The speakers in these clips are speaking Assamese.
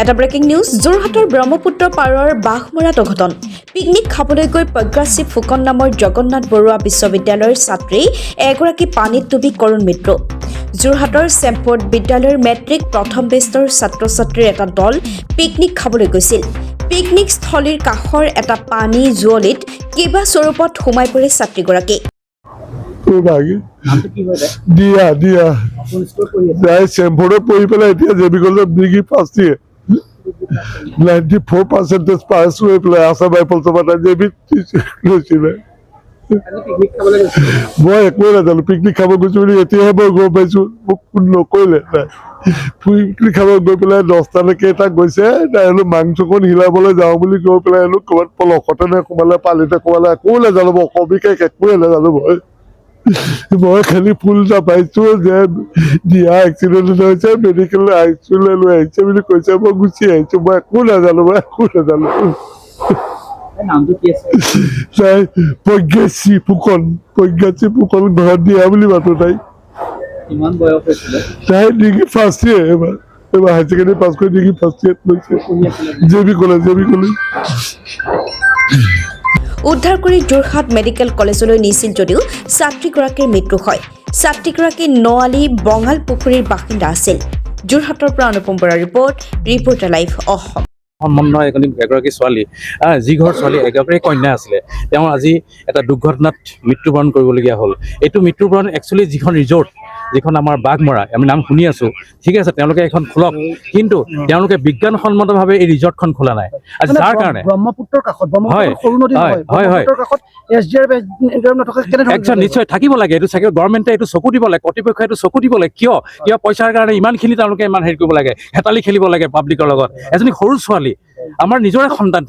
এটা ব্ৰেকিং নিউজ যোৰহাটৰ ব্ৰহ্মপুত্ৰ পাৰৰ বাঘমৰাত অঘটন পিকনিক খাবলৈ গৈ প্ৰজ্ঞাশ্ৰী ফুকন নামৰ জগন্নাথ বৰুৱা বিশ্ববিদ্যালয়ৰ ছাত্ৰী এগৰাকী পানীত ডুবি কৰুণ মৃত্যু যোৰহাটৰ চেম্পৰ্ট বিদ্যালয়ৰ মেট্ৰিক প্ৰথম বেষ্টৰ ছাত্ৰ-ছাত্ৰীৰ এটা দল পিকনিক খাবলৈ গৈছিল পিকনিক স্থলীৰ কাষৰ এটা পানী জুৱলিত কিবা স্বৰূপত সোমাই পৰে ছাত্ৰীগৰাকী দিয়া চেম্পৰ্টত পঢ়ি পেলাই এতিয়া জেবি কলেজত ডিগ্ৰী ফাৰ্ষ্ট ইয়েৰ 94% পাছ হৈ পেলাই আছাম ৰাইফলছৰ পৰা জেবি লৈছিলে মই একোৱে নাজানো পিকনিক খাব গৈছো বুলি এতিয়াহে মই গম পাইছো মোক নকৰিলে পিকনিক খাব গৈ পেলাই 10টালৈকে এটা গৈছে মাংসকণ হিলাবলৈ যাওঁ বুলি গৈ পেলাই ক'ৰবাত পলসতে নে সোমালে পানীতে সোমালে একো নাজানো মই অবিকে একোৱে নাজানো মই খালি ফুল এটা পাইছো যে দিয়া এক্সিডেণ্ট হৈছে মেডিকেল আইচিউলৈ লৈ আহিছে বুলি কৈছে মই গুচি আহিছো মই একো নাজানো প্ৰজ্ঞাশ্ৰী ফুকন ঘৰত দিয়া বুলি মাতো তাই ডিগ্ৰী ফাৰ্ষ্ট ইয়েৰ এবাৰ হায়াৰ ছেকেণ্ডেৰী পাছ কৰি ডিগ্ৰী ফাৰ্ষ্ট ইয়েৰত লৈছে জেবি কলেজ উদ্ধাৰ কৰি যোৰহাট মেডিকেল কলেজলৈ নিছিল যদিও ছাত্ৰীগৰাকীৰ মৃত্যু হয় ছাত্ৰীগৰাকী নৱালী বঙাল পুখুৰীৰ বাসিন্দা আছিল যোৰহাটৰ পৰা অনুপম বৰাৰ ৰিপৰ্টাৰ লাইভ অসম সম্বন্ধ এগৰাকী ছোৱালী যি ঘৰ ছোৱালী এগৰাকী কন্যা আছিলে তেওঁ আজি এটা দুৰ্ঘটনাত মৃত্যুবৰণ কৰিবলগীয়া হ'ল এইটো মৃত্যুবৰণ একচুৱেলি যিখন ৰিজৰ্ট যিখন আমাৰ বাঘমৰা আমি নাম শুনি আছো ঠিক আছে তেওঁলোকে এখন খোলক কিন্তু তেওঁলোকে বিজ্ঞানসন্মতভাৱে এই ৰিজৰ্টখন খোলা নাই আজি যাৰ কাৰণে ব্ৰহ্মপুত্ৰৰ কাষত সৰু নদী কাষত একজন নিশ্চয় থাকিব লাগে এইটো চাগে গভৰ্ণমেণ্টে এইটো চকু দিব লাগে কৰ্তৃপক্ষই এইটো চকু দিব লাগে কিয় পইচাৰ কাৰণে ইমানখিনি তেওঁলোকে ইমান হেৰি কৰিব লাগে হেতালি খেলিব লাগে পাব্লিকৰ লগত এজনী সৰু ছোৱালী আমাৰ নিজৰে সন্তান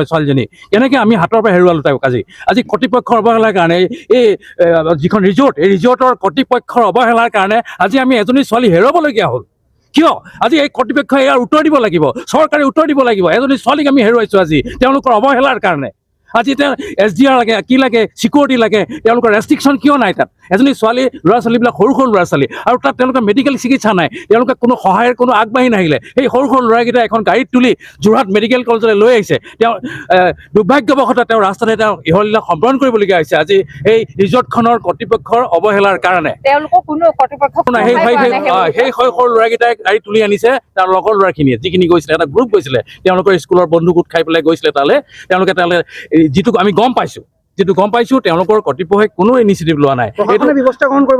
ছোৱালীজনী কেনেকৈ আমি হাতৰ পৰা হেৰুৱালো তেওঁক আজি কৰ্তৃপক্ষৰ অৱহেলাৰ কাৰণে এই যিখন ৰিজৰ্ট এই ৰিজৰ্টৰ কৰ্তৃপক্ষৰ অৱহেলাৰ কাৰণে আজি আমি এজনী ছোৱালী হেৰুৱাবলগীয়া হ'ল কিয় আজি এই কৰ্তৃপক্ষই ইয়াৰ উত্তৰ দিব লাগিব চৰকাৰে উত্তৰ দিব লাগিব এজনী ছোৱালীক আমি হেৰুৱাইছো আজি তেওঁলোকৰ অৱহেলাৰ কাৰণে আজি তেওঁ SDR লাগে কি লাগে চিকিউৰিটি লাগে তেওঁলোকৰ ৰেষ্ট্ৰিকশ্যন কিয় নাই তাত এজনী ছোৱালী ল'ৰা ছোৱালীবিলাক সৰু ল'ৰা ছোৱালী আৰু তাত তেওঁলোকৰ মেডিকেল চিকিৎসা নাই তেওঁলোকে কোনো সহায়ৰ কোনো আগবাঢ়ি নাহিলে সেই সৰু ল'ৰাকেইটা এখন গাড়ীত তুলি যোৰহাট মেডিকেল কলেজলৈ লৈ আহিছে তেওঁ দুৰ্ভাগ্যবশতঃ তেওঁ ৰাস্তাতে তেওঁ ইহলীলা সম্পৰণ কৰিবলগীয়া হৈছে আজি এই ৰিজৰ্টখনৰ কৰ্তৃপক্ষৰ অৱহেলাৰ কাৰণে সেই সৰু ল'ৰাকেইটাই গাড়ী তুলি আনিছে তাৰ লগৰ ল'ৰাখিনিয়ে যিখিনি গৈছিলে এটা গ্ৰুপ গৈছিলে তেওঁলোকৰ স্কুলৰ বন্ধু গোট খাই পেলাই গৈছিলে তেওঁলোকে যিটো আমি গম পাইছো তেওঁলোকৰ কৰ্তৃপক্ষই কোনো ইনিচিয়েটিভ লোৱা নাই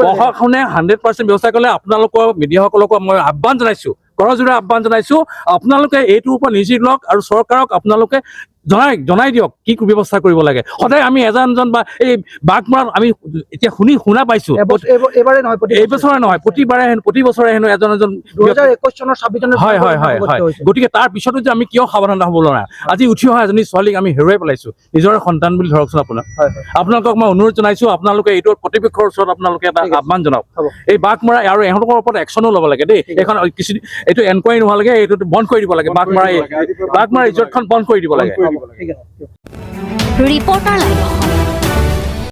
প্ৰশাসনে 100% ব্যৱস্থা কৰিলে আপোনালোকৰ মিডিয়াসকলকো মই আহ্বান জনাইছো কৰজোৰে আহ্বান জনাইছো আপোনালোকে এইটোৰ ওপৰত নিশ্চিত লওক আৰু চৰকাৰক আপোনালোকে জনাই দিয়ক কি ব্যৱস্থা কৰিব লাগে সদায় আমি এজন বা এই বাঘমৰাত আমি এতিয়া শুনা পাইছো এইবছৰে নহয় প্ৰতি বছৰে হেনো এজন 2021 চনৰ 26 জানুৱাৰী হয় গতিকে তাৰ পিছতো যে আমি কিয় সাৱধানতা হ'ব নোৱাৰা আজি উঠি অহা এজনী ছোৱালীক আমি হেৰুৱাই পেলাইছো নিজৰে সন্তান বুলি ধৰকচোন আপোনালোকক মই অনুৰোধ জনাইছো আপোনালোকে এইটো কৰ্তৃপক্ষৰ ওচৰত আপোনালোকে এটা আহ্বান জনাওক এই বাঘমৰা আৰু এওঁলোকৰ ওপৰত একশ্যনো ল'ব লাগে দেই এইখন এইটো এনকুৱাৰী নোহোৱালৈকে এইটো বন্ধ কৰি দিব লাগে বাঘমৰা ৰিজৰ্টখন বন্ধ কৰি দিব লাগে ৰিপৰ্টাৰ লাইভ